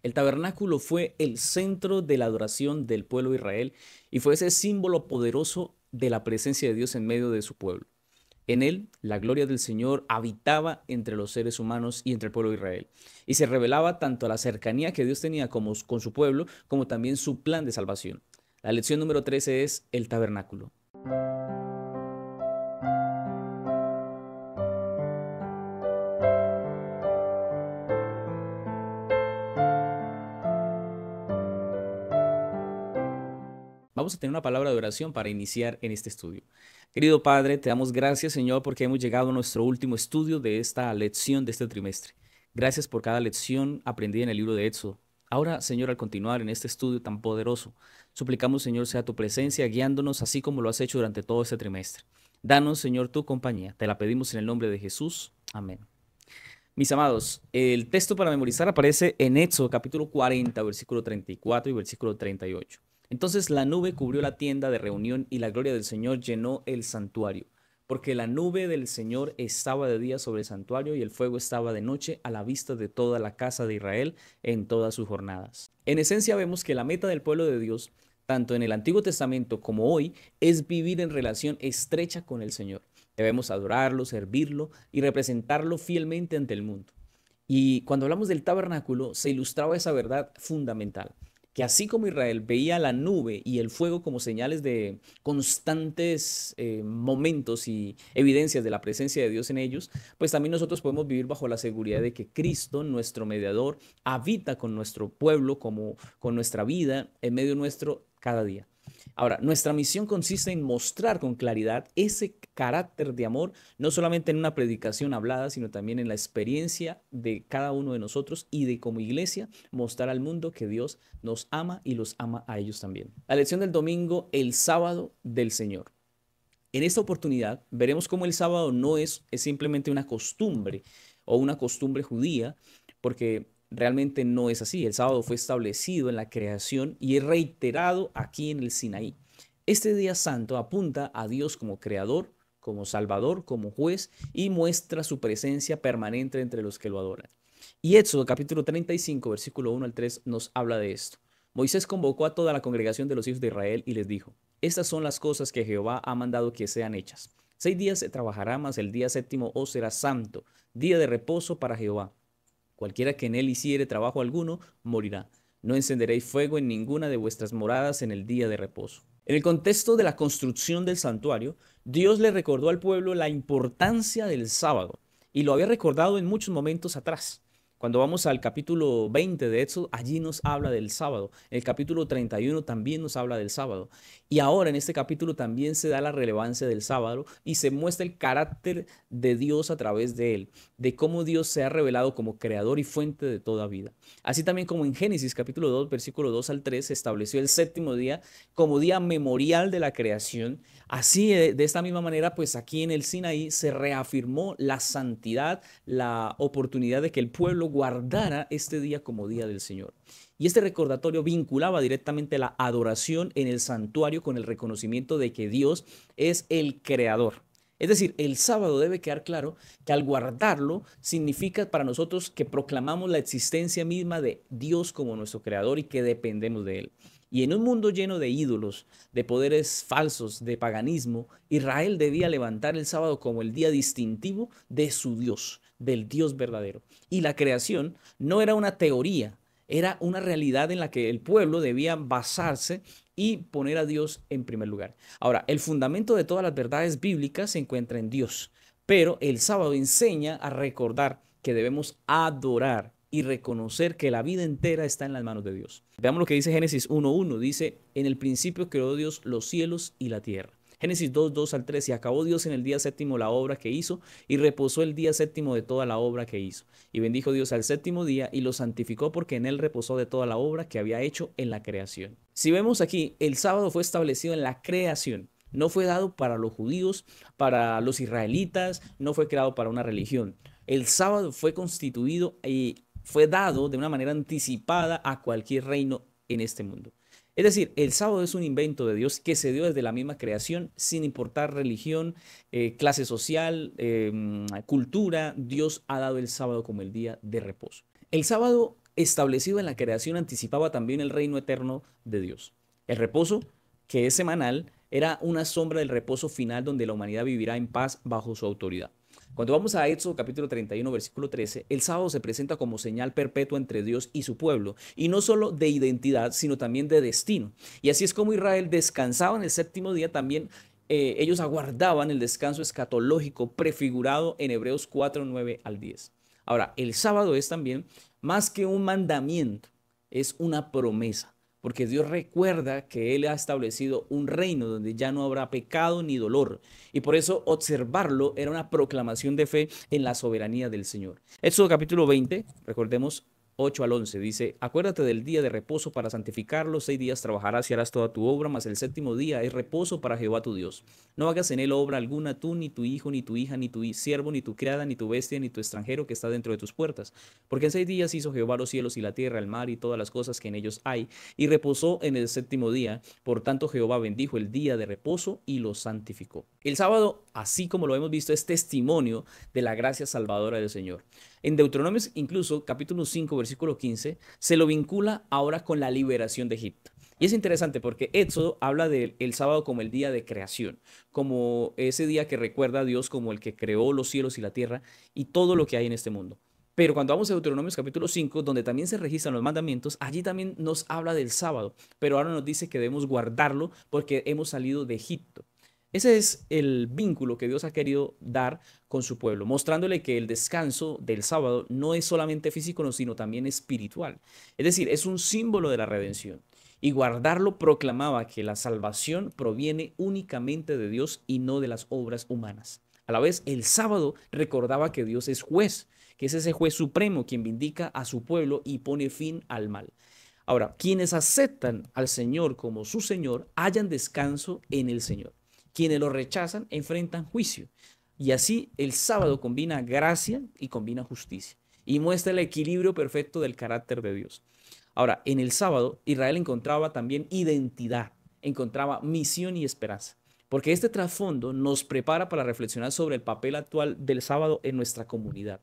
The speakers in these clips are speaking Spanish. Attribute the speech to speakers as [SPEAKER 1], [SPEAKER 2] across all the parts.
[SPEAKER 1] El tabernáculo fue el centro de la adoración del pueblo de Israel y fue ese símbolo poderoso de la presencia de Dios en medio de su pueblo. En él, la gloria del Señor habitaba entre los seres humanos y entre el pueblo de Israel. Y se revelaba tanto la cercanía que Dios tenía con su pueblo, como también su plan de salvación. La lección número 13 es el tabernáculo. Vamos a tener una palabra de oración para iniciar en este estudio. Querido Padre, te damos gracias, Señor, porque hemos llegado a nuestro último estudio de esta lección de este trimestre. Gracias por cada lección aprendida en el libro de Éxodo. Ahora, Señor, al continuar en este estudio tan poderoso, suplicamos, Señor, sea tu presencia guiándonos así como lo has hecho durante todo este trimestre. Danos, Señor, tu compañía. Te la pedimos en el nombre de Jesús. Amén. Mis amados, el texto para memorizar aparece en Éxodo capítulo 40, versículo 34 y versículo 38. Entonces la nube cubrió la tienda de reunión y la gloria del Señor llenó el santuario, porque la nube del Señor estaba de día sobre el santuario y el fuego estaba de noche a la vista de toda la casa de Israel en todas sus jornadas. En esencia vemos que la meta del pueblo de Dios, tanto en el Antiguo Testamento como hoy, es vivir en relación estrecha con el Señor. Debemos adorarlo, servirlo y representarlo fielmente ante el mundo. Y cuando hablamos del tabernáculo, se ilustraba esa verdad fundamental, que así como Israel veía la nube y el fuego como señales de constantes momentos y evidencias de la presencia de Dios en ellos, pues también nosotros podemos vivir bajo la seguridad de que Cristo, nuestro mediador, habita con nuestro pueblo, como con nuestra vida, en medio nuestro cada día. Ahora, nuestra misión consiste en mostrar con claridad ese carácter de amor, no solamente en una predicación hablada, sino también en la experiencia de cada uno de nosotros y de como iglesia mostrar al mundo que Dios nos ama y los ama a ellos también. La lección del domingo, el sábado del Señor. En esta oportunidad veremos cómo el sábado no es simplemente una costumbre o una costumbre judía, porque realmente no es así. El sábado fue establecido en la creación y es reiterado aquí en el Sinaí. Este día santo apunta a Dios como creador, como salvador, como juez y muestra su presencia permanente entre los que lo adoran. Y Éxodo capítulo 35, versículo 1 al 3 nos habla de esto. Moisés convocó a toda la congregación de los hijos de Israel y les dijo: estas son las cosas que Jehová ha mandado que sean hechas. 6 días se trabajará, mas el día séptimo os será santo, día de reposo para Jehová. Cualquiera que en él hiciere trabajo alguno, morirá. No encenderéis fuego en ninguna de vuestras moradas en el día de reposo. En el contexto de la construcción del santuario, Dios le recordó al pueblo la importancia del sábado y lo había recordado en muchos momentos atrás. Cuando vamos al capítulo 20 de Éxodo, allí nos habla del sábado. En el capítulo 31 también nos habla del sábado. Y ahora en este capítulo también se da la relevancia del sábado y se muestra el carácter de Dios a través de él, de cómo Dios se ha revelado como creador y fuente de toda vida. Así también como en Génesis capítulo 2, versículo 2 al 3, se estableció el séptimo día como día memorial de la creación. Así, de esta misma manera, pues aquí en el Sinaí se reafirmó la santidad, la oportunidad de que el pueblo guardara este día como día del Señor. Y este recordatorio vinculaba directamente la adoración en el santuario con el reconocimiento de que Dios es el creador. Es decir, el sábado debe quedar claro que al guardarlo significa para nosotros que proclamamos la existencia misma de Dios como nuestro creador y que dependemos de él. Y en un mundo lleno de ídolos, de poderes falsos, de paganismo, Israel debía levantar el sábado como el día distintivo de su Dios, del Dios verdadero. Y la creación no era una teoría, era una realidad en la que el pueblo debía basarse y poner a Dios en primer lugar. Ahora, el fundamento de todas las verdades bíblicas se encuentra en Dios, pero el sábado enseña a recordar que debemos adorar y reconocer que la vida entera está en las manos de Dios. Veamos lo que dice Génesis 1.1. Dice: en el principio creó Dios los cielos y la tierra. Génesis 2.2 al 3. Y acabó Dios en el día séptimo la obra que hizo, y reposó el día séptimo de toda la obra que hizo. Y bendijo Dios al séptimo día y lo santificó, porque en él reposó de toda la obra que había hecho en la creación. Si vemos aquí, el sábado fue establecido en la creación. No fue dado para los judíos, para los israelitas, no fue creado para una religión. El sábado fue constituido y fue dado de una manera anticipada a cualquier reino en este mundo. Es decir, el sábado es un invento de Dios que se dio desde la misma creación, sin importar religión, clase social, cultura. Dios ha dado el sábado como el día de reposo. El sábado establecido en la creación anticipaba también el reino eterno de Dios. El reposo, que es semanal, era una sombra del reposo final donde la humanidad vivirá en paz bajo su autoridad. Cuando vamos a Éxodo capítulo 31, versículo 13, el sábado se presenta como señal perpetua entre Dios y su pueblo, y no solo de identidad, sino también de destino. Y así es como Israel descansaba en el séptimo día, también ellos aguardaban el descanso escatológico prefigurado en Hebreos 4, 9 al 10. Ahora, el sábado es también más que un mandamiento, es una promesa, porque Dios recuerda que Él ha establecido un reino donde ya no habrá pecado ni dolor, y por eso observarlo era una proclamación de fe en la soberanía del Señor. Éxodo capítulo 20, recordemos, 8 al 11, dice: acuérdate del día de reposo para santificarlo, 6 días trabajarás y harás toda tu obra, mas el séptimo día es reposo para Jehová tu Dios. No hagas en él obra alguna, tú, ni tu hijo, ni tu hija, ni tu siervo, ni tu criada, ni tu bestia, ni tu extranjero que está dentro de tus puertas. Porque en 6 días hizo Jehová los cielos y la tierra, el mar y todas las cosas que en ellos hay, y reposó en el séptimo día. Por tanto Jehová bendijo el día de reposo y lo santificó. El sábado, así como lo hemos visto, es testimonio de la gracia salvadora del Señor. En Deuteronomio, incluso capítulo 5, versículo 15, se lo vincula ahora con la liberación de Egipto. Y es interesante porque Éxodo habla del sábado como el día de creación, como ese día que recuerda a Dios como el que creó los cielos y la tierra y todo lo que hay en este mundo. Pero cuando vamos a Deuteronomio capítulo 5, donde también se registran los mandamientos, allí también nos habla del sábado, pero ahora nos dice que debemos guardarlo porque hemos salido de Egipto. Ese es el vínculo que Dios ha querido dar con su pueblo, mostrándole que el descanso del sábado no es solamente físico, sino también espiritual. Es decir, es un símbolo de la redención. Y guardarlo proclamaba que la salvación proviene únicamente de Dios y no de las obras humanas. A la vez, el sábado recordaba que Dios es juez, que es ese juez supremo quien vindica a su pueblo y pone fin al mal. Ahora, quienes aceptan al Señor como su Señor, hallan descanso en el Señor. Quienes lo rechazan enfrentan juicio. Y así el sábado combina gracia y combina justicia. Y muestra el equilibrio perfecto del carácter de Dios. Ahora, en el sábado, Israel encontraba también identidad, encontraba misión y esperanza. Porque este trasfondo nos prepara para reflexionar sobre el papel actual del sábado en nuestra comunidad.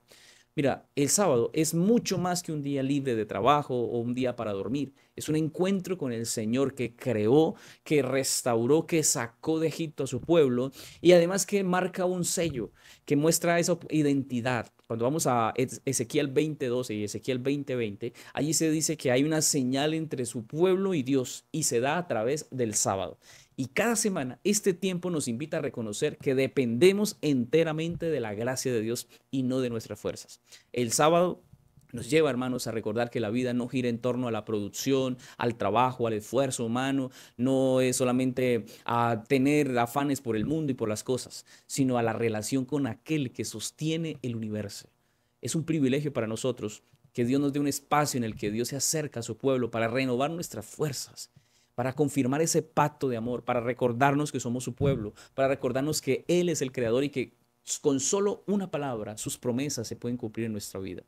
[SPEAKER 1] Mira, el sábado es mucho más que un día libre de trabajo o un día para dormir. Es un encuentro con el Señor que creó, que restauró, que sacó de Egipto a su pueblo y además que marca un sello, que muestra esa identidad. Cuando vamos a Ezequiel 20:12 y Ezequiel 20:20, allí se dice que hay una señal entre su pueblo y Dios y se da a través del sábado. Y cada semana este tiempo nos invita a reconocer que dependemos enteramente de la gracia de Dios y no de nuestras fuerzas. El sábado nos lleva, hermanos, a recordar que la vida no gira en torno a la producción, al trabajo, al esfuerzo humano, no es solamente a tener afanes por el mundo y por las cosas, sino a la relación con aquel que sostiene el universo. Es un privilegio para nosotros que Dios nos dé un espacio en el que Dios se acerca a su pueblo para renovar nuestras fuerzas, para confirmar ese pacto de amor, para recordarnos que somos su pueblo, para recordarnos que Él es el creador y que con solo una palabra sus promesas se pueden cumplir en nuestra vida.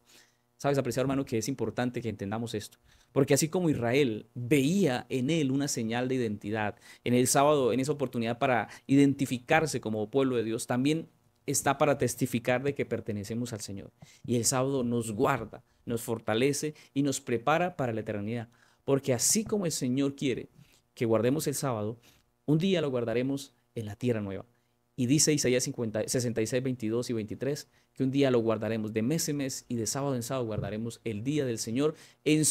[SPEAKER 1] Sabes, apreciado hermano, que es importante que entendamos esto, porque así como Israel veía en él una señal de identidad, en el sábado, en esa oportunidad para identificarse como pueblo de Dios, también está para testificar de que pertenecemos al Señor. Y el sábado nos guarda, nos fortalece y nos prepara para la eternidad, porque así como el Señor quiere que guardemos el sábado, un día lo guardaremos en la tierra nueva. Y dice Isaías 66, 22 y 23, que un día lo guardaremos de mes en mes y de sábado en sábado guardaremos el día del Señor en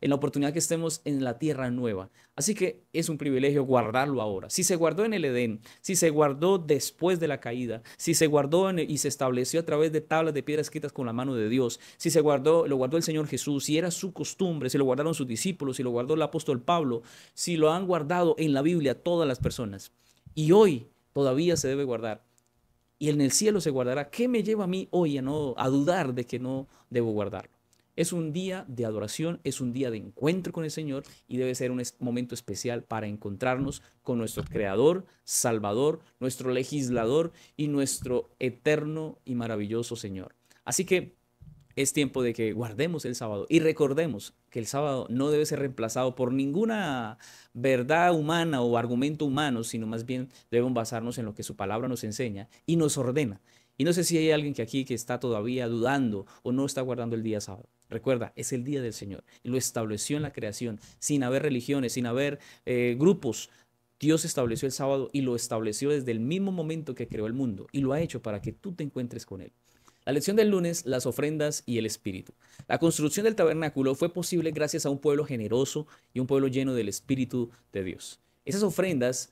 [SPEAKER 1] la oportunidad que estemos en la tierra nueva. Así que es un privilegio guardarlo ahora. Si se guardó en el Edén, si se guardó después de la caída, si se guardó y se estableció a través de tablas de piedra escritas con la mano de Dios, si se guardó, lo guardó el Señor Jesús, si era su costumbre, si lo guardaron sus discípulos, si lo guardó el apóstol Pablo, si lo han guardado en la Biblia todas las personas. Y hoy todavía se debe guardar. Y en el cielo se guardará. ¿Qué me lleva a mí hoy a dudar de que no debo guardarlo? Es un día de adoración, es un día de encuentro con el Señor y debe ser un momento especial para encontrarnos con nuestro Creador, Salvador, nuestro legislador y nuestro eterno y maravilloso Señor. Así que es tiempo de que guardemos el sábado y recordemos que el sábado no debe ser reemplazado por ninguna verdad humana o argumento humano, sino más bien debemos basarnos en lo que su palabra nos enseña y nos ordena. Y no sé si hay alguien que aquí que está todavía dudando o no está guardando el día sábado. Recuerda, es el día del Señor. Y lo estableció en la creación, sin haber religiones, sin haber grupos. Dios estableció el sábado y lo estableció desde el mismo momento que creó el mundo. Y lo ha hecho para que tú te encuentres con Él. La lección del lunes, las ofrendas y el espíritu. La construcción del tabernáculo fue posible gracias a un pueblo generoso y un pueblo lleno del Espíritu de Dios. Esas ofrendas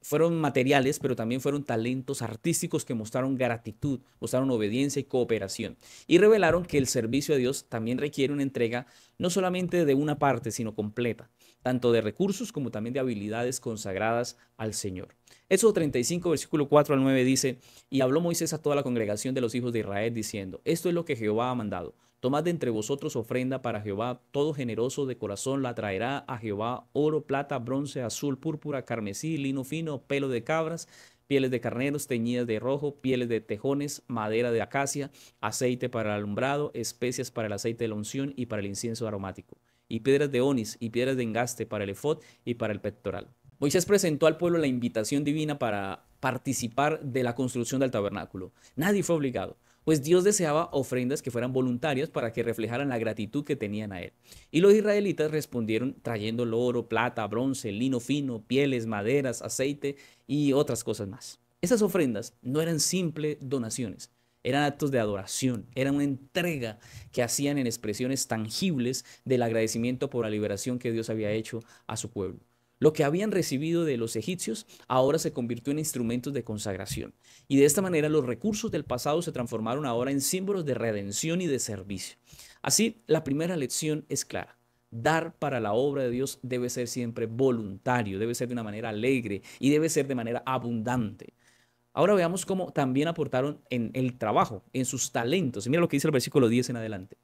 [SPEAKER 1] fueron materiales, pero también fueron talentos artísticos que mostraron gratitud, mostraron obediencia y cooperación. Y revelaron que el servicio a Dios también requiere una entrega no solamente de una parte, sino completa, tanto de recursos como también de habilidades consagradas al Señor. Éxodo 35, versículo 4 al 9 dice, y habló Moisés a toda la congregación de los hijos de Israel, diciendo, esto es lo que Jehová ha mandado. Tomad de entre vosotros ofrenda para Jehová, todo generoso de corazón la traerá a Jehová, oro, plata, bronce, azul, púrpura, carmesí, lino fino, pelo de cabras, pieles de carneros teñidas de rojo, pieles de tejones, madera de acacia, aceite para el alumbrado, especias para el aceite de la unción y para el incienso aromático, y piedras de onis y piedras de engaste para el efod y para el pectoral. Moisés presentó al pueblo la invitación divina para participar de la construcción del tabernáculo. Nadie fue obligado, pues Dios deseaba ofrendas que fueran voluntarias para que reflejaran la gratitud que tenían a Él. Y los israelitas respondieron trayendo oro, plata, bronce, lino fino, pieles, maderas, aceite y otras cosas más. Esas ofrendas no eran simples donaciones, eran actos de adoración, eran una entrega que hacían en expresiones tangibles del agradecimiento por la liberación que Dios había hecho a su pueblo. Lo que habían recibido de los egipcios ahora se convirtió en instrumentos de consagración. Y de esta manera los recursos del pasado se transformaron ahora en símbolos de redención y de servicio. Así, la primera lección es clara. Dar para la obra de Dios debe ser siempre voluntario, debe ser de una manera alegre y debe ser de manera abundante. Ahora veamos cómo también aportaron en el trabajo, en sus talentos. Y mira lo que dice el versículo 10 en adelante.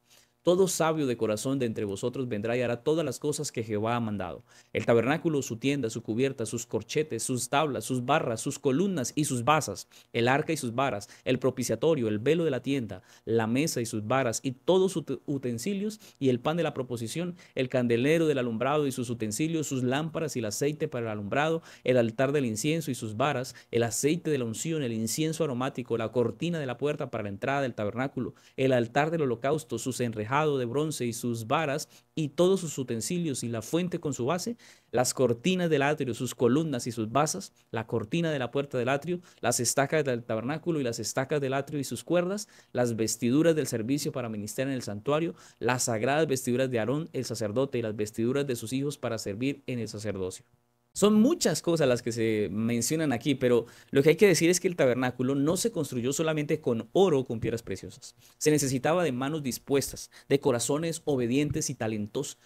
[SPEAKER 1] Todo sabio de corazón de entre vosotros vendrá y hará todas las cosas que Jehová ha mandado. El tabernáculo, su tienda, su cubierta, sus corchetes, sus tablas, sus barras, sus columnas y sus basas, el arca y sus varas, el propiciatorio, el velo de la tienda, la mesa y sus varas y todos sus utensilios y el pan de la proposición, el candelero del alumbrado y sus utensilios, sus lámparas y el aceite para el alumbrado, el altar del incienso y sus varas, el aceite de la unción, el incienso aromático, la cortina de la puerta para la entrada del tabernáculo, el altar del holocausto, sus enrejados de bronce y sus varas y todos sus utensilios y la fuente con su base, las cortinas del atrio, sus columnas y sus basas, la cortina de la puerta del atrio, las estacas del tabernáculo y las estacas del atrio y sus cuerdas, las vestiduras del servicio para ministrar en el santuario, las sagradas vestiduras de Aarón, el sacerdote, y las vestiduras de sus hijos para servir en el sacerdocio. Son muchas cosas las que se mencionan aquí, pero lo que hay que decir es que el tabernáculo no se construyó solamente con oro o con piedras preciosas. Se necesitaba de manos dispuestas, de corazones obedientes y talentos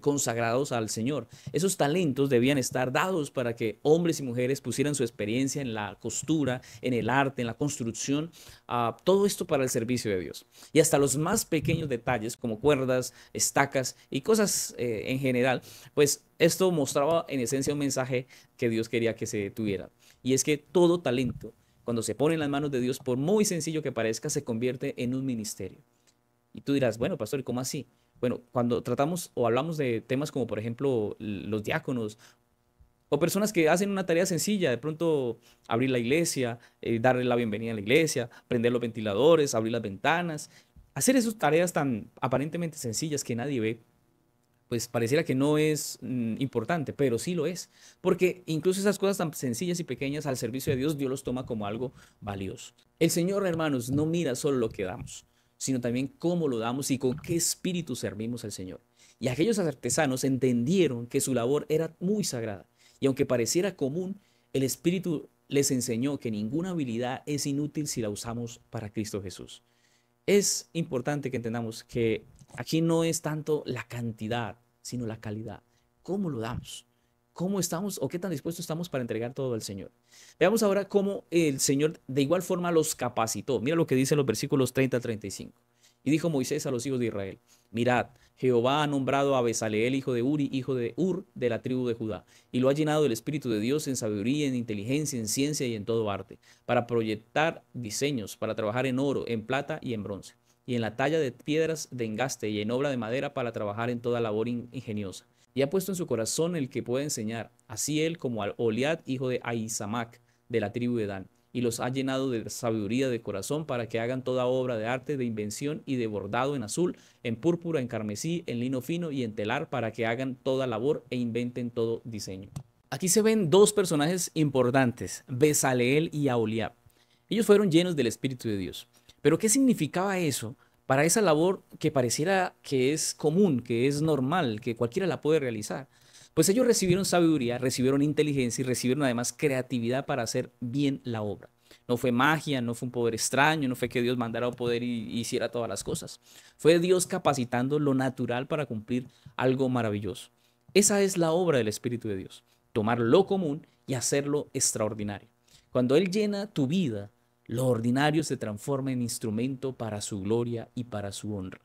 [SPEAKER 1] consagrados al Señor. Esos talentos debían estar dados para que hombres y mujeres pusieran su experiencia en la costura, en el arte, en la construcción, todo esto para el servicio de Dios. Y hasta los más pequeños detalles, como cuerdas, estacas y cosas en general, pues esto mostraba en esencia un mensaje que Dios quería que se tuviera. Y es que todo talento, cuando se pone en las manos de Dios, por muy sencillo que parezca, se convierte en un ministerio. Y tú dirás, bueno, pastor, ¿cómo así? Bueno, cuando tratamos o hablamos de temas como, por ejemplo, los diáconos o personas que hacen una tarea sencilla, de pronto abrir la iglesia, darle la bienvenida a la iglesia, prender los ventiladores, abrir las ventanas, hacer esas tareas tan aparentemente sencillas que nadie ve, pues pareciera que no es importante, pero sí lo es, porque incluso esas cosas tan sencillas y pequeñas al servicio de Dios, Dios los toma como algo valioso. El Señor, hermanos, no mira solo lo que damos, sino también cómo lo damos y con qué espíritu servimos al Señor. Y aquellos artesanos entendieron que su labor era muy sagrada, y aunque pareciera común, el Espíritu les enseñó que ninguna habilidad es inútil si la usamos para Cristo Jesús. Es importante que entendamos que aquí no es tanto la cantidad, sino la calidad. ¿Cómo lo damos? ¿Cómo estamos o qué tan dispuestos estamos para entregar todo al Señor? Veamos ahora cómo el Señor de igual forma los capacitó. Mira lo que dice en los versículos 30 al 35. Y dijo Moisés a los hijos de Israel, mirad, Jehová ha nombrado a Bezaleel, hijo de Uri, hijo de Ur, de la tribu de Judá, y lo ha llenado del Espíritu de Dios en sabiduría, en inteligencia, en ciencia y en todo arte, para proyectar diseños, para trabajar en oro, en plata y en bronce, y en la talla de piedras de engaste y en obra de madera para trabajar en toda labor ingeniosa. Y ha puesto en su corazón el que puede enseñar, así él como al Oliad, hijo de Ahisamac, de la tribu de Dan, y los ha llenado de sabiduría de corazón para que hagan toda obra de arte, de invención y de bordado en azul, en púrpura, en carmesí, en lino fino y en telar, para que hagan toda labor e inventen todo diseño. Aquí se ven dos personajes importantes, Bezaleel y Aholiab. Ellos fueron llenos del Espíritu de Dios. Pero ¿qué significaba eso para esa labor que pareciera que es común, que es normal, que cualquiera la puede realizar? Pues ellos recibieron sabiduría, recibieron inteligencia y recibieron además creatividad para hacer bien la obra. No fue magia, no fue un poder extraño, no fue que Dios mandara un poder y hiciera todas las cosas. Fue Dios capacitando lo natural para cumplir algo maravilloso. Esa es la obra del Espíritu de Dios, tomar lo común y hacerlo extraordinario. Cuando Él llena tu vida, lo ordinario se transforma en instrumento para su gloria y para su honra.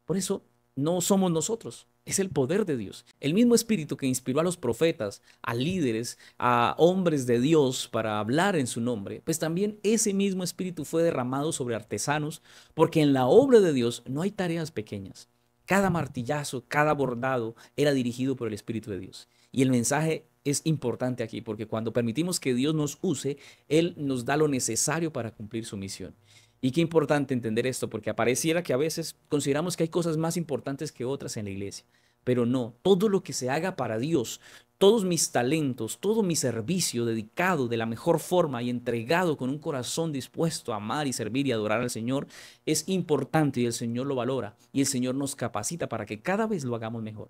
[SPEAKER 1] Por eso no somos nosotros, es el poder de Dios. El mismo espíritu que inspiró a los profetas, a líderes, a hombres de Dios para hablar en su nombre, pues también ese mismo espíritu fue derramado sobre artesanos, porque en la obra de Dios no hay tareas pequeñas. Cada martillazo, cada bordado era dirigido por el Espíritu de Dios. Y el mensaje es importante aquí, porque cuando permitimos que Dios nos use, Él nos da lo necesario para cumplir su misión. Y qué importante entender esto, porque pareciera que a veces consideramos que hay cosas más importantes que otras en la iglesia, pero no, todo lo que se haga para Dios, todos mis talentos, todo mi servicio dedicado de la mejor forma y entregado con un corazón dispuesto a amar y servir y adorar al Señor, es importante y el Señor lo valora y el Señor nos capacita para que cada vez lo hagamos mejor.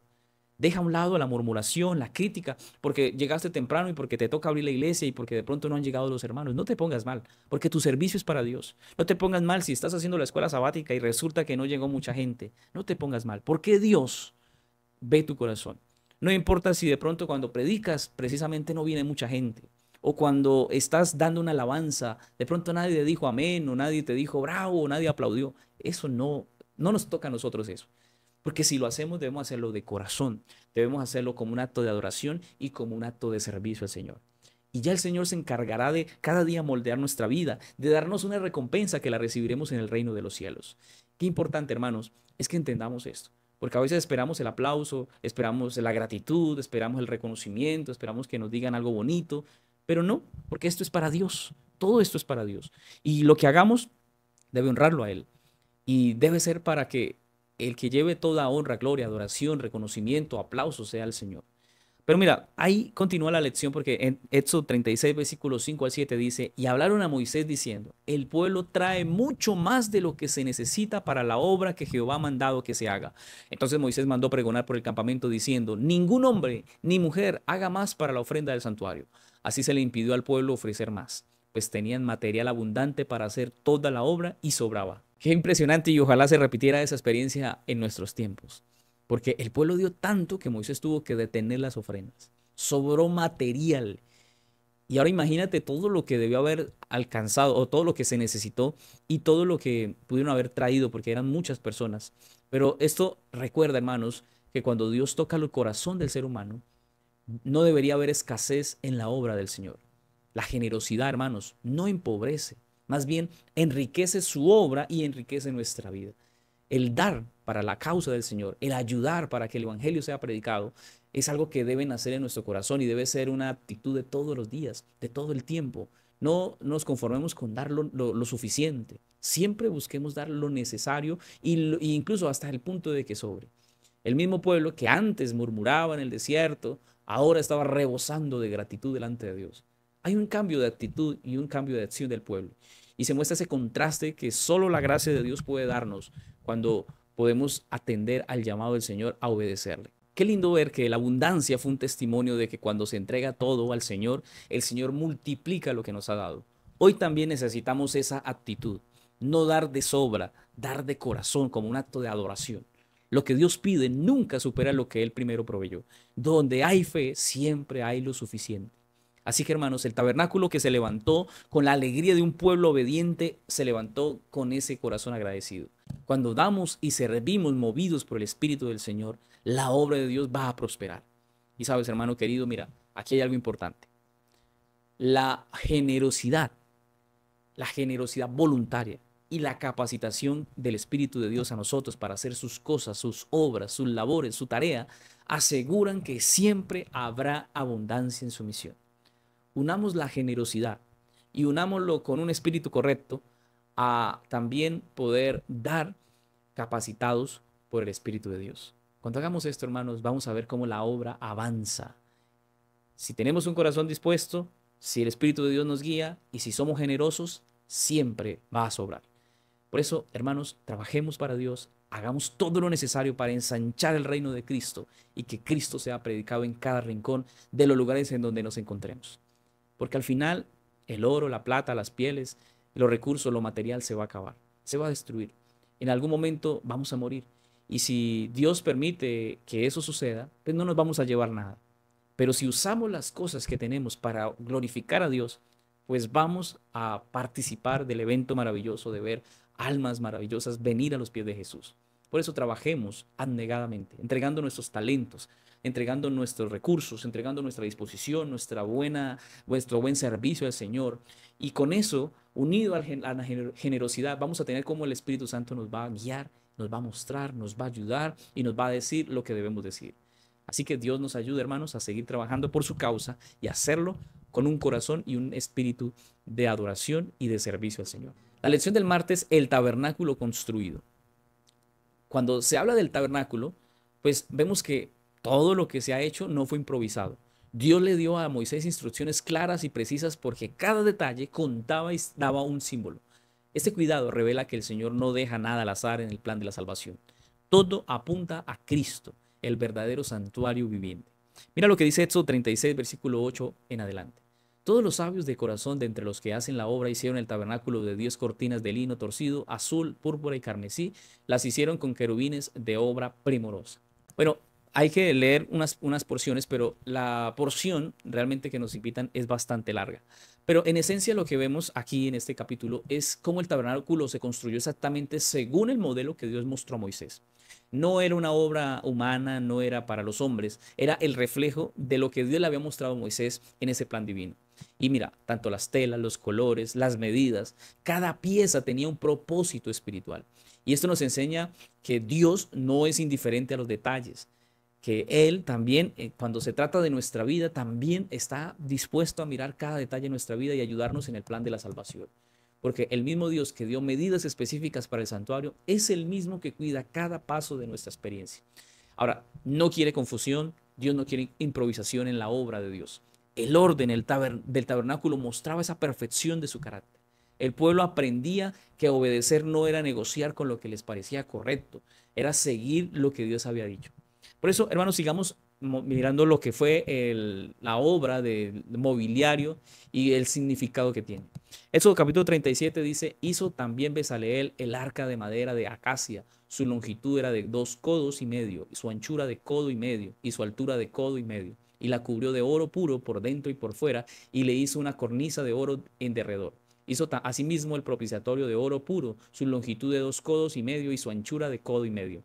[SPEAKER 1] Deja a un lado la murmuración, la crítica, porque llegaste temprano y porque te toca abrir la iglesia y porque de pronto no han llegado los hermanos. No te pongas mal, porque tu servicio es para Dios. No te pongas mal si estás haciendo la escuela sabática y resulta que no llegó mucha gente. No te pongas mal, porque Dios ve tu corazón. No importa si de pronto cuando predicas precisamente no viene mucha gente. O cuando estás dando una alabanza, de pronto nadie te dijo amén, o nadie te dijo bravo, o nadie aplaudió. Eso no nos toca a nosotros eso. Porque si lo hacemos, debemos hacerlo de corazón, debemos hacerlo como un acto de adoración y como un acto de servicio al Señor. Y ya el Señor se encargará de cada día moldear nuestra vida, de darnos una recompensa que la recibiremos en el reino de los cielos. Qué importante, hermanos, es que entendamos esto. Porque a veces esperamos el aplauso, esperamos la gratitud, esperamos el reconocimiento, esperamos que nos digan algo bonito, pero no, porque esto es para Dios. Todo esto es para Dios. Y lo que hagamos debe honrarlo a Él. Y debe ser para que el que lleve toda honra, gloria, adoración, reconocimiento, aplauso sea el Señor. Pero mira, ahí continúa la lección porque en Éxodo 36, versículos 5 al 7 dice, y hablaron a Moisés diciendo, el pueblo trae mucho más de lo que se necesita para la obra que Jehová ha mandado que se haga. Entonces Moisés mandó pregonar por el campamento diciendo, ningún hombre ni mujer haga más para la ofrenda del santuario. Así se le impidió al pueblo ofrecer más, pues tenían material abundante para hacer toda la obra y sobraba. Qué impresionante y ojalá se repitiera esa experiencia en nuestros tiempos. Porque el pueblo dio tanto que Moisés tuvo que detener las ofrendas. Sobró material. Y ahora imagínate todo lo que debió haber alcanzado o todo lo que se necesitó y todo lo que pudieron haber traído porque eran muchas personas. Pero esto recuerda, hermanos, que cuando Dios toca el corazón del ser humano, no debería haber escasez en la obra del Señor. La generosidad, hermanos, no empobrece, más bien enriquece su obra y enriquece nuestra vida. El dar para la causa del Señor, el ayudar para que el Evangelio sea predicado, es algo que debe nacer en nuestro corazón y debe ser una actitud de todos los días, de todo el tiempo. No nos conformemos con dar lo suficiente. Siempre busquemos dar lo necesario e incluso hasta el punto de que sobre. El mismo pueblo que antes murmuraba en el desierto, ahora estaba rebosando de gratitud delante de Dios. Hay un cambio de actitud y un cambio de acción del pueblo. Y se muestra ese contraste que solo la gracia de Dios puede darnos cuando podemos atender al llamado del Señor a obedecerle. Qué lindo ver que la abundancia fue un testimonio de que cuando se entrega todo al Señor, el Señor multiplica lo que nos ha dado. Hoy también necesitamos esa actitud, no dar de sobra, dar de corazón como un acto de adoración. Lo que Dios pide nunca supera lo que Él primero proveyó. Donde hay fe, siempre hay lo suficiente. Así que hermanos, el tabernáculo que se levantó con la alegría de un pueblo obediente, se levantó con ese corazón agradecido. Cuando damos y servimos movidos por el Espíritu del Señor, la obra de Dios va a prosperar. Y sabes, hermano querido, mira, aquí hay algo importante. La generosidad voluntaria y la capacitación del Espíritu de Dios a nosotros para hacer sus cosas, sus obras, sus labores, su tarea, aseguran que siempre habrá abundancia en su misión. Unamos la generosidad y unámoslo con un espíritu correcto a también poder dar capacitados por el Espíritu de Dios. Cuando hagamos esto, hermanos, vamos a ver cómo la obra avanza. Si tenemos un corazón dispuesto, si el Espíritu de Dios nos guía y si somos generosos, siempre va a sobrar. Por eso, hermanos, trabajemos para Dios, hagamos todo lo necesario para ensanchar el reino de Cristo y que Cristo sea predicado en cada rincón de los lugares en donde nos encontremos. Porque al final, el oro, la plata, las pieles, los recursos, lo material se va a acabar, se va a destruir. En algún momento vamos a morir. Y si Dios permite que eso suceda, pues no nos vamos a llevar nada. Pero si usamos las cosas que tenemos para glorificar a Dios, pues vamos a participar del evento maravilloso de ver almas maravillosas venir a los pies de Jesús. Por eso trabajemos abnegadamente, entregando nuestros talentos, entregando nuestros recursos, entregando nuestra disposición, nuestro buen servicio al Señor. Y con eso, unido a la generosidad, vamos a tener como el Espíritu Santo nos va a guiar, nos va a mostrar, nos va a ayudar y nos va a decir lo que debemos decir. Así que Dios nos ayude, hermanos, a seguir trabajando por su causa y hacerlo con un corazón y un espíritu de adoración y de servicio al Señor. La lección del martes, el tabernáculo construido. Cuando se habla del tabernáculo, pues vemos que todo lo que se ha hecho no fue improvisado. Dios le dio a Moisés instrucciones claras y precisas porque cada detalle contaba y daba un símbolo. Este cuidado revela que el Señor no deja nada al azar en el plan de la salvación. Todo apunta a Cristo, el verdadero santuario viviente. Mira lo que dice Éxodo 36, versículo 8 en adelante. Todos los sabios de corazón de entre los que hacen la obra hicieron el tabernáculo de 10 cortinas de lino torcido, azul, púrpura y carmesí. Las hicieron con querubines de obra primorosa. Bueno, hay que leer unas porciones, pero la porción realmente que nos invitan es bastante larga. Pero en esencia lo que vemos aquí en este capítulo es cómo el tabernáculo se construyó exactamente según el modelo que Dios mostró a Moisés. No era una obra humana, no era para los hombres, era el reflejo de lo que Dios le había mostrado a Moisés en ese plan divino. Y mira, tanto las telas, los colores, las medidas, cada pieza tenía un propósito espiritual. Y esto nos enseña que Dios no es indiferente a los detalles, que Él también, cuando se trata de nuestra vida, también está dispuesto a mirar cada detalle de nuestra vida y ayudarnos en el plan de la salvación. Porque el mismo Dios que dio medidas específicas para el santuario es el mismo que cuida cada paso de nuestra experiencia. Ahora, no quiere confusión, Dios no quiere improvisación en la obra de Dios. El orden del tabernáculo mostraba esa perfección de su carácter. El pueblo aprendía que obedecer no era negociar con lo que les parecía correcto, era seguir lo que Dios había dicho. Por eso, hermanos, sigamos mirando lo que fue la obra del mobiliario y el significado que tiene. Éxodo capítulo 37 dice, hizo también Bezaleel el arca de madera de acacia. Su longitud era de 2 codos y medio, y su anchura de codo y medio, y su altura de codo y medio. Y la cubrió de oro puro por dentro y por fuera, y le hizo una cornisa de oro en derredor. Hizo asimismo el propiciatorio de oro puro, su longitud de 2 codos y medio, y su anchura de codo y medio.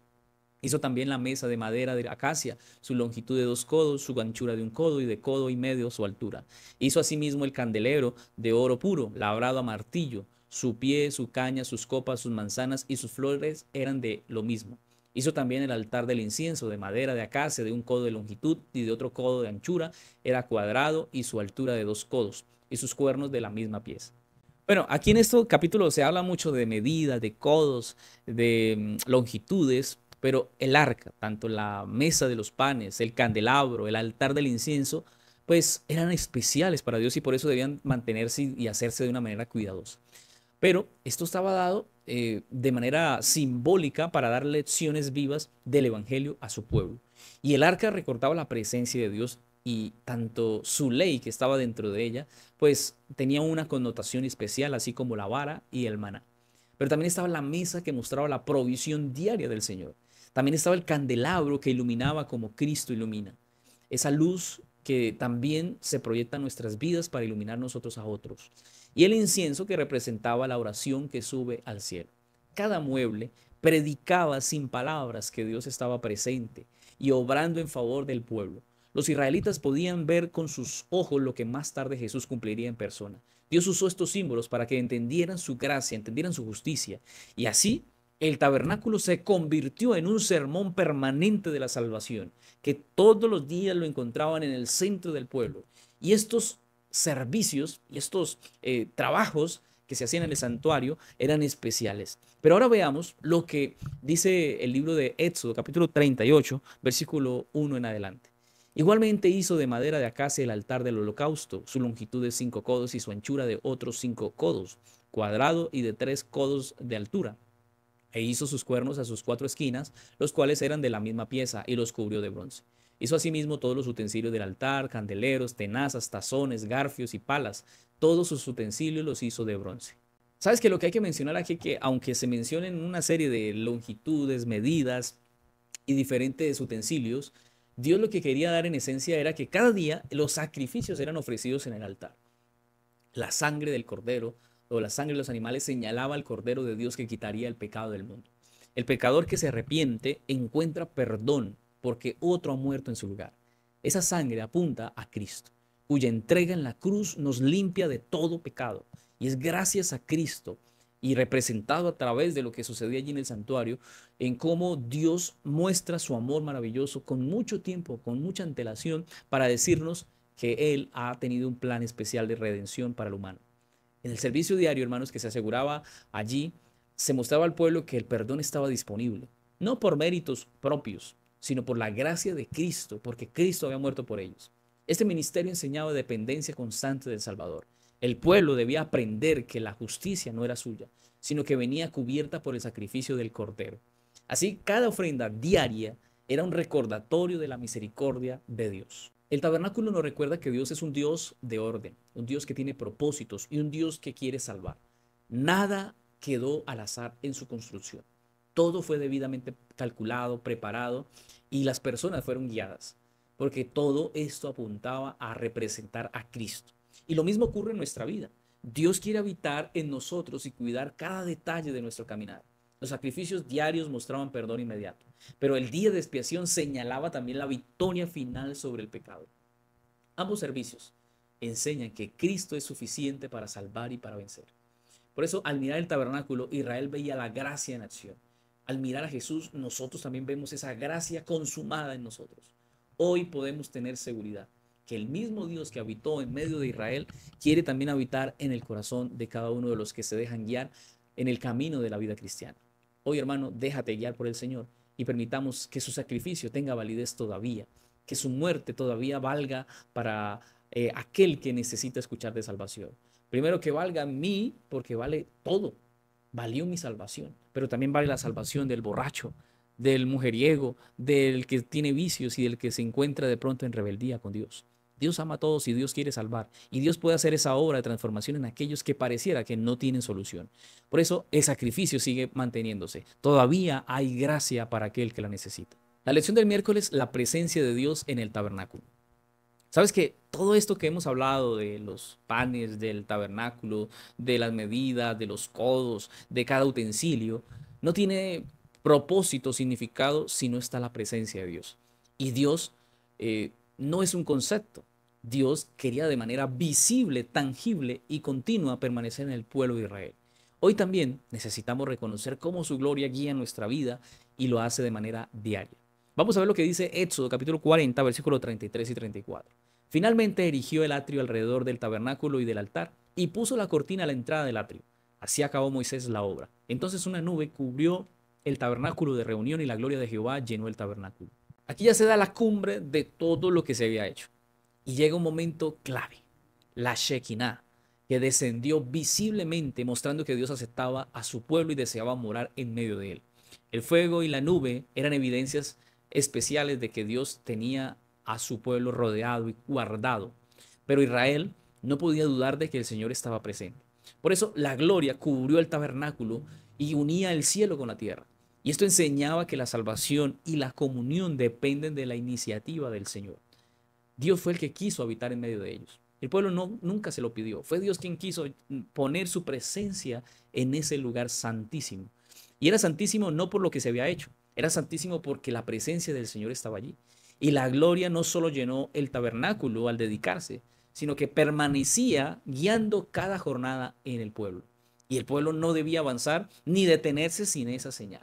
[SPEAKER 1] Hizo también la mesa de madera de acacia, su longitud de 2 codos, su anchura de 1 codo y de codo y medio su altura. Hizo asimismo el candelero de oro puro, labrado a martillo. Su pie, su caña, sus copas, sus manzanas y sus flores eran de lo mismo. Hizo también el altar del incienso de madera de acacia de 1 codo de longitud y de otro codo de anchura. Era cuadrado y su altura de 2 codos y sus cuernos de la misma pieza. Bueno, aquí en este capítulo se habla mucho de medidas, de codos, de longitudes, pero el arca, tanto la mesa de los panes, el candelabro, el altar del incienso, pues eran especiales para Dios y por eso debían mantenerse y hacerse de una manera cuidadosa. Pero esto estaba dado de manera simbólica para dar lecciones vivas del Evangelio a su pueblo. Y el arca recordaba la presencia de Dios y tanto su ley que estaba dentro de ella, pues tenía una connotación especial, así como la vara y el maná. Pero también estaba la mesa que mostraba la provisión diaria del Señor. También estaba el candelabro que iluminaba como Cristo ilumina. Esa luz que también se proyecta en nuestras vidas para iluminar nosotros a otros. Y el incienso que representaba la oración que sube al cielo. Cada mueble predicaba sin palabras que Dios estaba presente y obrando en favor del pueblo. Los israelitas podían ver con sus ojos lo que más tarde Jesús cumpliría en persona. Dios usó estos símbolos para que entendieran su gracia, entendieran su justicia. Y así el tabernáculo se convirtió en un sermón permanente de la salvación, que todos los días lo encontraban en el centro del pueblo. Y estos servicios y estos trabajos que se hacían en el santuario eran especiales. Pero ahora veamos lo que dice el libro de Éxodo, capítulo 38, versículo 1 en adelante. Igualmente hizo de madera de acacia el altar del holocausto, su longitud de 5 codos y su anchura de otros 5 codos, cuadrado y de 3 codos de altura. E hizo sus cuernos a sus 4 esquinas, los cuales eran de la misma pieza, y los cubrió de bronce. Hizo asimismo todos los utensilios del altar, candeleros, tenazas, tazones, garfios y palas. Todos sus utensilios los hizo de bronce. ¿Sabes que lo que hay que mencionar aquí, que aunque se mencionen una serie de longitudes, medidas y diferentes utensilios, Dios lo que quería dar en esencia era que cada día los sacrificios eran ofrecidos en el altar? La sangre del cordero o la sangre de los animales señalaba al cordero de Dios que quitaría el pecado del mundo. El pecador que se arrepiente encuentra perdón porque otro ha muerto en su lugar. Esa sangre apunta a Cristo, cuya entrega en la cruz nos limpia de todo pecado. Y es gracias a Cristo y representado a través de lo que sucedía allí en el santuario, en cómo Dios muestra su amor maravilloso con mucho tiempo, con mucha antelación, para decirnos que Él ha tenido un plan especial de redención para el humano. En el servicio diario, hermanos, que se aseguraba allí, se mostraba al pueblo que el perdón estaba disponible, no por méritos propios, sino por la gracia de Cristo, porque Cristo había muerto por ellos. Este ministerio enseñaba dependencia constante del Salvador. El pueblo debía aprender que la justicia no era suya, sino que venía cubierta por el sacrificio del Cordero. Así, cada ofrenda diaria era un recordatorio de la misericordia de Dios. El tabernáculo nos recuerda que Dios es un Dios de orden, un Dios que tiene propósitos y un Dios que quiere salvar. Nada quedó al azar en su construcción. Todo fue debidamente calculado, preparado y las personas fueron guiadas, porque todo esto apuntaba a representar a Cristo. Y lo mismo ocurre en nuestra vida. Dios quiere habitar en nosotros y cuidar cada detalle de nuestro caminar. Los sacrificios diarios mostraban perdón inmediato, pero el día de expiación señalaba también la victoria final sobre el pecado. Ambos servicios enseñan que Cristo es suficiente para salvar y para vencer. Por eso, al mirar el tabernáculo, Israel veía la gracia en acción. Al mirar a Jesús, nosotros también vemos esa gracia consumada en nosotros. Hoy podemos tener seguridad que el mismo Dios que habitó en medio de Israel quiere también habitar en el corazón de cada uno de los que se dejan guiar en el camino de la vida cristiana. Hoy, hermano, déjate guiar por el Señor y permitamos que su sacrificio tenga validez todavía, que su muerte todavía valga para aquel que necesita escuchar de salvación. Primero que valga a mí, porque vale todo. Valió mi salvación, pero también vale la salvación del borracho, del mujeriego, del que tiene vicios y del que se encuentra de pronto en rebeldía con Dios. Dios ama a todos y Dios quiere salvar. Y Dios puede hacer esa obra de transformación en aquellos que pareciera que no tienen solución. Por eso el sacrificio sigue manteniéndose. Todavía hay gracia para aquel que la necesita. La lección del miércoles, la presencia de Dios en el tabernáculo. Sabes que todo esto que hemos hablado de los panes, del tabernáculo, de las medidas, de los codos, de cada utensilio, no tiene propósito, significado, si no está la presencia de Dios. Y Dios no es un concepto. Dios quería de manera visible, tangible y continua permanecer en el pueblo de Israel. Hoy también necesitamos reconocer cómo su gloria guía nuestra vida y lo hace de manera diaria. Vamos a ver lo que dice Éxodo capítulo 40, versículos 33 y 34. Finalmente erigió el atrio alrededor del tabernáculo y del altar y puso la cortina a la entrada del atrio. Así acabó Moisés la obra. Entonces una nube cubrió el tabernáculo de reunión y la gloria de Jehová llenó el tabernáculo. Aquí ya se da la cumbre de todo lo que se había hecho. Y llega un momento clave, la Shekinah, que descendió visiblemente mostrando que Dios aceptaba a su pueblo y deseaba morar en medio de él. El fuego y la nube eran evidencias especiales de que Dios tenía a su pueblo rodeado y guardado. Pero Israel no podía dudar de que el Señor estaba presente. Por eso la gloria cubrió el tabernáculo y unía el cielo con la tierra. Y esto enseñaba que la salvación y la comunión dependen de la iniciativa del Señor. Dios fue el que quiso habitar en medio de ellos. El pueblo nunca se lo pidió. Fue Dios quien quiso poner su presencia en ese lugar santísimo. Y era santísimo no por lo que se había hecho, era santísimo porque la presencia del Señor estaba allí. Y la gloria no solo llenó el tabernáculo al dedicarse, sino que permanecía guiando cada jornada en el pueblo. Y el pueblo no debía avanzar ni detenerse sin esa señal.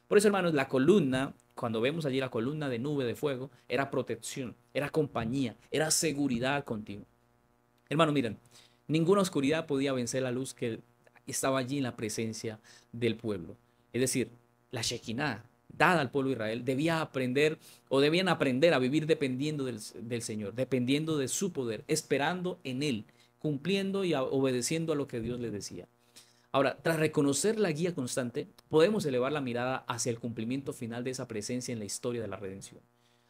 [SPEAKER 1] Por eso, hermanos, la columna, cuando vemos allí la columna de nube de fuego, era protección, era compañía, era seguridad continua. Hermano, miren, ninguna oscuridad podía vencer la luz que estaba allí en la presencia del pueblo. Es decir, la Shekinah dada al pueblo de Israel debía aprender o debían aprender a vivir dependiendo del Señor, dependiendo de su poder, esperando en Él, cumpliendo y obedeciendo a lo que Dios les decía. Ahora, tras reconocer la guía constante, podemos elevar la mirada hacia el cumplimiento final de esa presencia en la historia de la redención.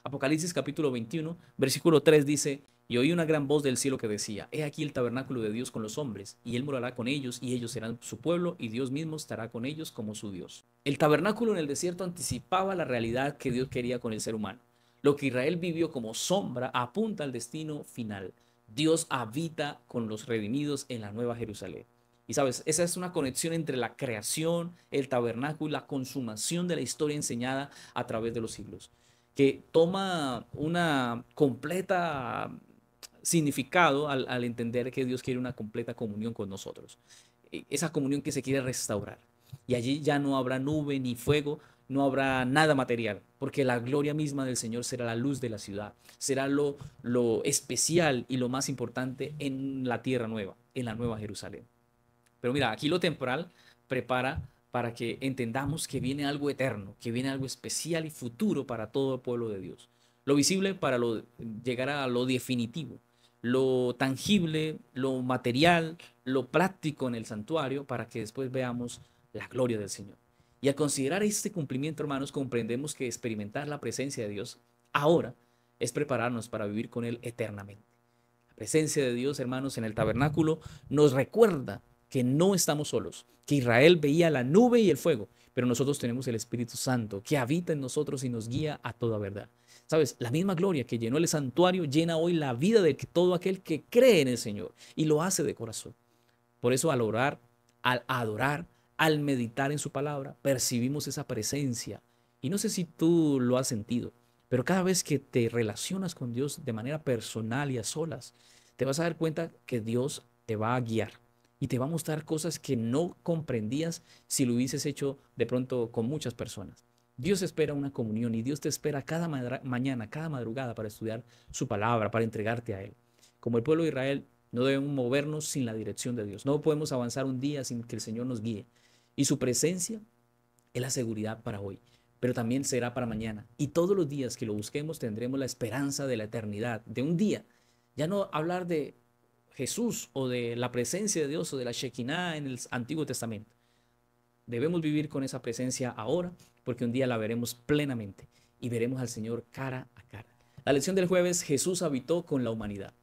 [SPEAKER 1] Apocalipsis capítulo 21, versículo 3 dice, y oí una gran voz del cielo que decía, he aquí el tabernáculo de Dios con los hombres, y él morará con ellos, y ellos serán su pueblo, y Dios mismo estará con ellos como su Dios. El tabernáculo en el desierto anticipaba la realidad que Dios quería con el ser humano. Lo que Israel vivió como sombra apunta al destino final. Dios habita con los redimidos en la nueva Jerusalén. Y sabes, esa es una conexión entre la creación, el tabernáculo y la consumación de la historia enseñada a través de los siglos, que toma una completa significado al entender que Dios quiere una completa comunión con nosotros. Esa comunión que se quiere restaurar. Y allí ya no habrá nube ni fuego, no habrá nada material, porque la gloria misma del Señor será la luz de la ciudad, será lo especial y lo más importante en la tierra nueva, en la nueva Jerusalén. Pero mira, aquí lo temporal prepara para que entendamos que viene algo eterno, que viene algo especial y futuro para todo el pueblo de Dios. Lo visible para llegar a lo definitivo, lo tangible, lo material, lo práctico en el santuario, para que después veamos la gloria del Señor. Y al considerar este cumplimiento, hermanos, comprendemos que experimentar la presencia de Dios ahora es prepararnos para vivir con Él eternamente. La presencia de Dios, hermanos, en el tabernáculo nos recuerda que no estamos solos, que Israel veía la nube y el fuego, pero nosotros tenemos el Espíritu Santo que habita en nosotros y nos guía a toda verdad. Sabes, la misma gloria que llenó el santuario llena hoy la vida de todo aquel que cree en el Señor y lo hace de corazón. Por eso al orar, al adorar, al meditar en su palabra, percibimos esa presencia. Y no sé si tú lo has sentido, pero cada vez que te relacionas con Dios de manera personal y a solas, te vas a dar cuenta que Dios te va a guiar y te va a mostrar cosas que no comprendías si lo hubieses hecho de pronto con muchas personas. Dios espera una comunión y Dios te espera cada mañana, cada madrugada para estudiar su palabra, para entregarte a Él. Como el pueblo de Israel, no debemos movernos sin la dirección de Dios. No podemos avanzar un día sin que el Señor nos guíe. Y su presencia es la seguridad para hoy, pero también será para mañana. Y todos los días que lo busquemos tendremos la esperanza de la eternidad, de un día. Ya no hablar de Jesús o de la presencia de Dios o de la Shekinah en el Antiguo Testamento. Debemos vivir con esa presencia ahora porque un día la veremos plenamente y veremos al Señor cara a cara. La lección del jueves, Jesús habitó con la humanidad.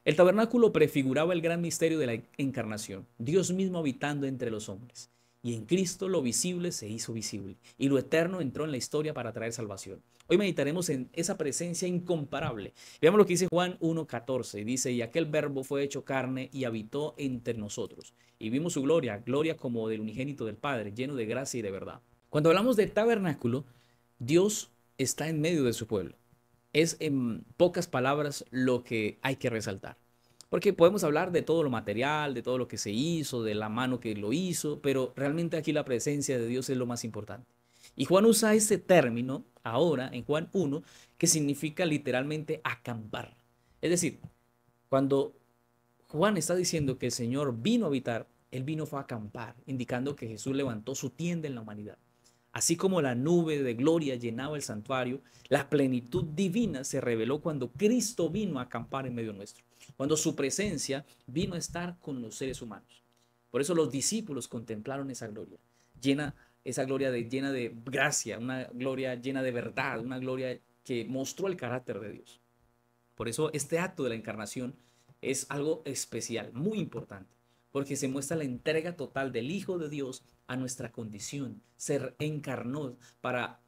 [SPEAKER 1] El tabernáculo prefiguraba el gran misterio de la encarnación, Dios mismo habitando entre los hombres. Y en Cristo lo visible se hizo visible y lo eterno entró en la historia para traer salvación. Hoy meditaremos en esa presencia incomparable. Veamos lo que dice Juan 1:14. Dice, y aquel verbo fue hecho carne y habitó entre nosotros. Y vimos su gloria, gloria como del unigénito del Padre, lleno de gracia y de verdad. Cuando hablamos de tabernáculo, Dios está en medio de su pueblo. Es en pocas palabras lo que hay que resaltar. Porque podemos hablar de todo lo material, de todo lo que se hizo, de la mano que lo hizo, pero realmente aquí la presencia de Dios es lo más importante. Y Juan usa este término ahora en Juan 1 que significa literalmente acampar. Es decir, cuando Juan está diciendo que el Señor vino a habitar, él vino fue a acampar, indicando que Jesús levantó su tienda en la humanidad. Así como la nube de gloria llenaba el santuario, la plenitud divina se reveló cuando Cristo vino a acampar en medio nuestro, cuando su presencia vino a estar con los seres humanos. Por eso los discípulos contemplaron esa gloria, esa gloria llena de gracia, una gloria llena de verdad, una gloria que mostró el carácter de Dios. Por eso este acto de la encarnación es algo especial, muy importante, porque se muestra la entrega total del Hijo de Dios a nuestra condición. Se encarnó para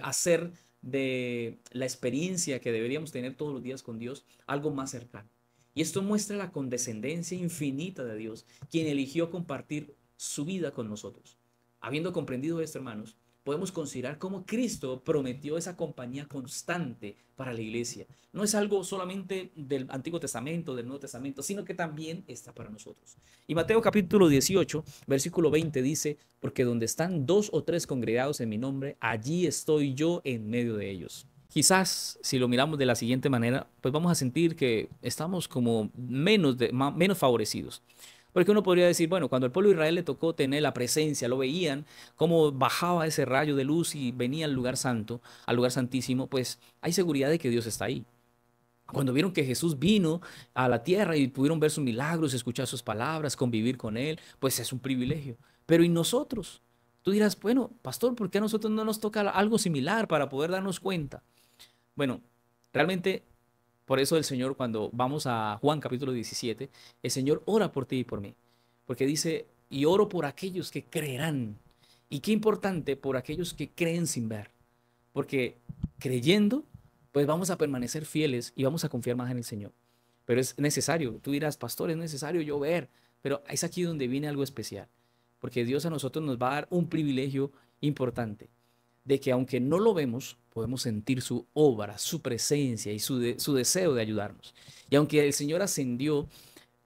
[SPEAKER 1] hacer de la experiencia que deberíamos tener todos los días con Dios algo más cercano. Y esto muestra la condescendencia infinita de Dios, quien eligió compartir su vida con nosotros. Habiendo comprendido esto, hermanos, podemos considerar cómo Cristo prometió esa compañía constante para la iglesia. No es algo solamente del Antiguo Testamento, del Nuevo Testamento, sino que también está para nosotros. Y Mateo capítulo 18, versículo 20 dice, porque donde están dos o tres congregados en mi nombre, allí estoy yo en medio de ellos. quizás si lo miramos de la siguiente manera, pues vamos a sentir que estamos como menos favorecidos. Porque uno podría decir, bueno, cuando al pueblo de Israel le tocó tener la presencia, lo veían, cómo bajaba ese rayo de luz y venía al lugar santo, al lugar santísimo, pues hay seguridad de que Dios está ahí. Cuando vieron que Jesús vino a la tierra y pudieron ver sus milagros, escuchar sus palabras, convivir con Él, pues es un privilegio. Pero ¿y nosotros? Tú dirás, bueno, pastor, ¿por qué a nosotros no nos toca algo similar para poder darnos cuenta? Bueno, realmente por eso el Señor, cuando vamos a Juan capítulo 17, el Señor ora por ti y por mí. Porque dice, y oro por aquellos que creerán. Y qué importante, por aquellos que creen sin ver. Porque creyendo, pues vamos a permanecer fieles y vamos a confiar más en el Señor. Pero es necesario, tú dirás, pastor, es necesario yo ver. Pero es aquí donde viene algo especial. Porque Dios a nosotros nos va a dar un privilegio importante de que aunque no lo vemos, podemos sentir su obra, su presencia y su deseo de ayudarnos. Y aunque el Señor ascendió,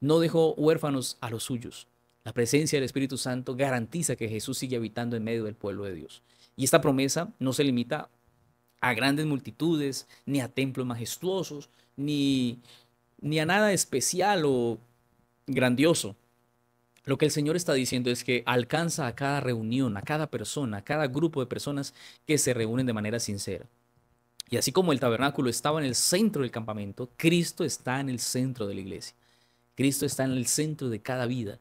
[SPEAKER 1] no dejó huérfanos a los suyos. La presencia del Espíritu Santo garantiza que Jesús sigue habitando en medio del pueblo de Dios. Y esta promesa no se limita a grandes multitudes, ni a templos majestuosos, ni a nada especial o grandioso. Lo que el Señor está diciendo es que alcanza a cada reunión, a cada persona, a cada grupo de personas que se reúnen de manera sincera. Y así como el tabernáculo estaba en el centro del campamento, Cristo está en el centro de la iglesia. Cristo está en el centro de cada vida.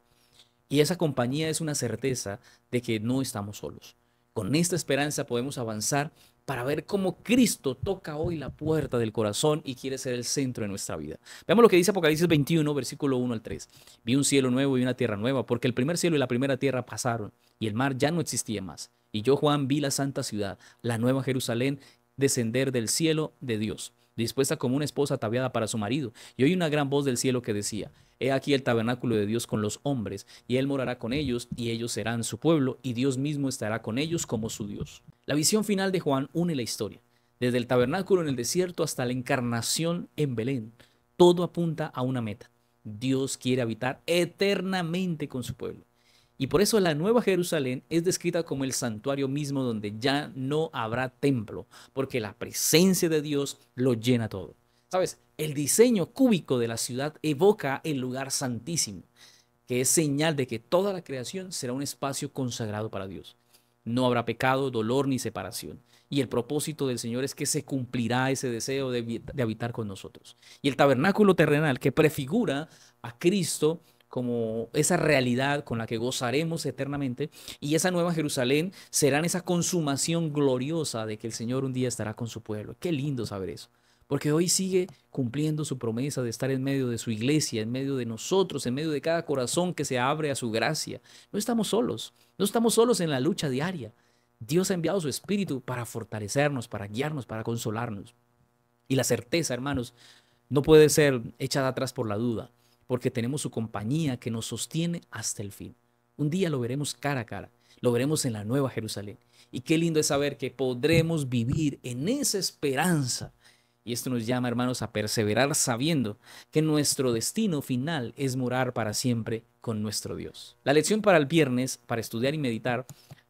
[SPEAKER 1] Y esa compañía es una certeza de que no estamos solos. Con esta esperanza podemos avanzar para ver cómo Cristo toca hoy la puerta del corazón y quiere ser el centro de nuestra vida. Veamos lo que dice Apocalipsis 21, versículo 1 al 3. Vi un cielo nuevo y una tierra nueva, porque el primer cielo y la primera tierra pasaron, y el mar ya no existía más. Y yo, Juan, vi la santa ciudad, la nueva Jerusalén, descender del cielo de Dios, dispuesta como una esposa ataviada para su marido. Y oí una gran voz del cielo que decía, he aquí el tabernáculo de Dios con los hombres, y él morará con ellos, y ellos serán su pueblo, y Dios mismo estará con ellos como su Dios. La visión final de Juan une la historia, desde el tabernáculo en el desierto hasta la encarnación en Belén. Todo apunta a una meta. Dios quiere habitar eternamente con su pueblo. Y por eso la Nueva Jerusalén es descrita como el santuario mismo donde ya no habrá templo, porque la presencia de Dios lo llena todo. ¿Sabes? El diseño cúbico de la ciudad evoca el lugar santísimo, que es señal de que toda la creación será un espacio consagrado para Dios. No habrá pecado, dolor ni separación. Y el propósito del Señor es que se cumplirá ese deseo de habitar con nosotros. Y el tabernáculo terrenal que prefigura a Cristo como esa realidad con la que gozaremos eternamente, y esa nueva Jerusalén será esa consumación gloriosa de que el Señor un día estará con su pueblo. Qué lindo saber eso, porque hoy sigue cumpliendo su promesa de estar en medio de su iglesia, en medio de nosotros, en medio de cada corazón que se abre a su gracia. No estamos solos, no estamos solos en la lucha diaria. Dios ha enviado su Espíritu para fortalecernos, para guiarnos, para consolarnos. Y la certeza, hermanos, no puede ser echada atrás por la duda, porque tenemos su compañía que nos sostiene hasta el fin. Un día lo veremos cara a cara, lo veremos en la Nueva Jerusalén. Y qué lindo es saber que podremos vivir en esa esperanza. Y esto nos llama, hermanos, a perseverar sabiendo que nuestro destino final es morar para siempre con nuestro Dios. La lección para el viernes, para estudiar y meditar,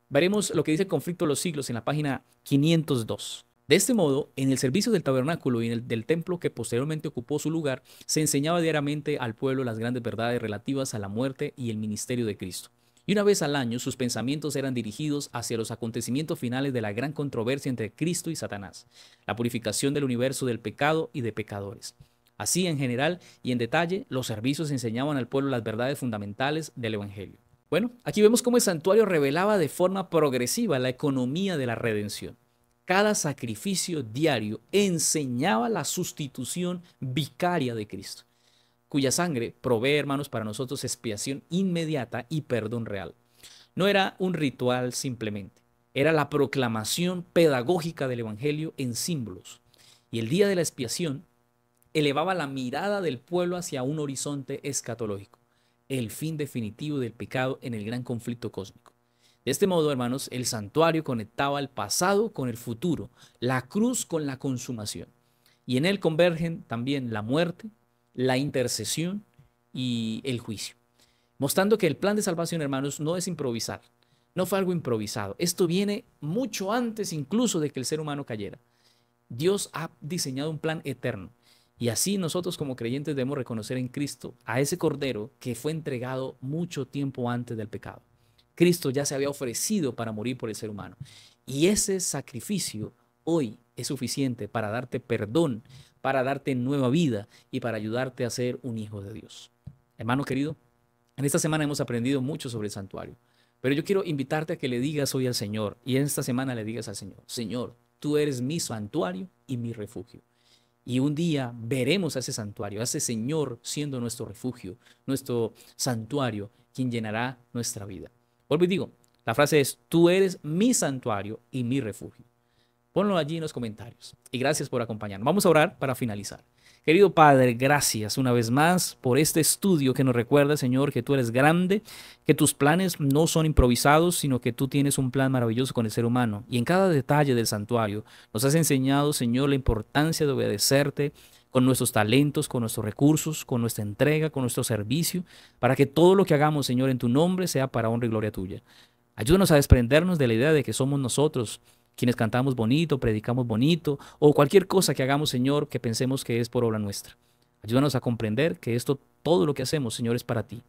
[SPEAKER 1] veremos lo que dice el conflicto de los siglos en la página 502. De este modo, en el servicio del tabernáculo y en el del templo que posteriormente ocupó su lugar, se enseñaba diariamente al pueblo las grandes verdades relativas a la muerte y el ministerio de Cristo. Y una vez al año sus pensamientos eran dirigidos hacia los acontecimientos finales de la gran controversia entre Cristo y Satanás, la purificación del universo del pecado y de pecadores. Así, en general y en detalle, los servicios enseñaban al pueblo las verdades fundamentales del Evangelio. Bueno, aquí vemos cómo el santuario revelaba de forma progresiva la economía de la redención. Cada sacrificio diario enseñaba la sustitución vicaria de Cristo, cuya sangre provee, hermanos, para nosotros expiación inmediata y perdón real. No era un ritual simplemente, era la proclamación pedagógica del Evangelio en símbolos. Y el día de la expiación elevaba la mirada del pueblo hacia un horizonte escatológico, el fin definitivo del pecado en el gran conflicto cósmico. De este modo, hermanos, el santuario conectaba el pasado con el futuro, la cruz con la consumación. Y en él convergen también la muerte, la intercesión y el juicio. Mostrando que el plan de salvación, hermanos, no es improvisar, no fue algo improvisado. Esto viene mucho antes incluso de que el ser humano cayera. Dios ha diseñado un plan eterno. Y así nosotros como creyentes debemos reconocer en Cristo a ese Cordero que fue entregado mucho tiempo antes del pecado. Cristo ya se había ofrecido para morir por el ser humano. Y ese sacrificio hoy es suficiente para darte perdón, para darte nueva vida y para ayudarte a ser un hijo de Dios. Hermano querido, en esta semana hemos aprendido mucho sobre el santuario, pero yo quiero invitarte a que le digas hoy al Señor y en esta semana le digas al Señor, Señor, tú eres mi santuario y mi refugio. Y un día veremos a ese santuario, a ese Señor siendo nuestro refugio, nuestro santuario, quien llenará nuestra vida. Vuelvo y digo, la frase es, tú eres mi santuario y mi refugio. Ponlo allí en los comentarios. Y gracias por acompañarnos. Vamos a orar para finalizar. Querido Padre, gracias una vez más por este estudio que nos recuerda, Señor, que tú eres grande, que tus planes no son improvisados, sino que tú tienes un plan maravilloso con el ser humano. Y en cada detalle del santuario nos has enseñado, Señor, la importancia de obedecerte con nuestros talentos, con nuestros recursos, con nuestra entrega, con nuestro servicio, para que todo lo que hagamos, Señor, en tu nombre sea para honra y gloria tuya. Ayúdanos a desprendernos de la idea de que somos nosotros quienes cantamos bonito, predicamos bonito, o cualquier cosa que hagamos, Señor, que pensemos que es por obra nuestra. Ayúdanos a comprender que todo lo que hacemos, Señor, es para ti.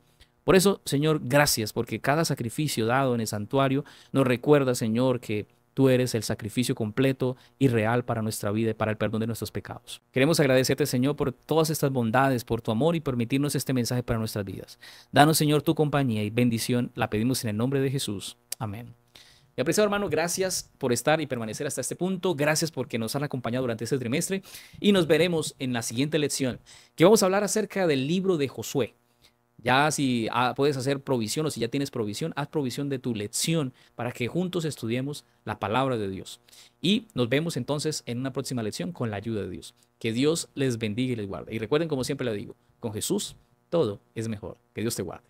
[SPEAKER 1] Por eso, Señor, gracias, porque cada sacrificio dado en el santuario nos recuerda, Señor, que tú eres el sacrificio completo y real para nuestra vida y para el perdón de nuestros pecados. Queremos agradecerte, Señor, por todas estas bondades, por tu amor y permitirnos este mensaje para nuestras vidas. Danos, Señor, tu compañía y bendición. La pedimos en el nombre de Jesús. Amén. Mi apreciado hermano, gracias por estar y permanecer hasta este punto. Gracias porque nos han acompañado durante este trimestre y nos veremos en la siguiente lección, que vamos a hablar acerca del libro de Josué. Ya si puedes hacer provisión o si ya tienes provisión, haz provisión de tu lección para que juntos estudiemos la palabra de Dios. Y nos vemos entonces en una próxima lección con la ayuda de Dios. Que Dios les bendiga y les guarde. Y recuerden, como siempre les digo, con Jesús todo es mejor. Que Dios te guarde.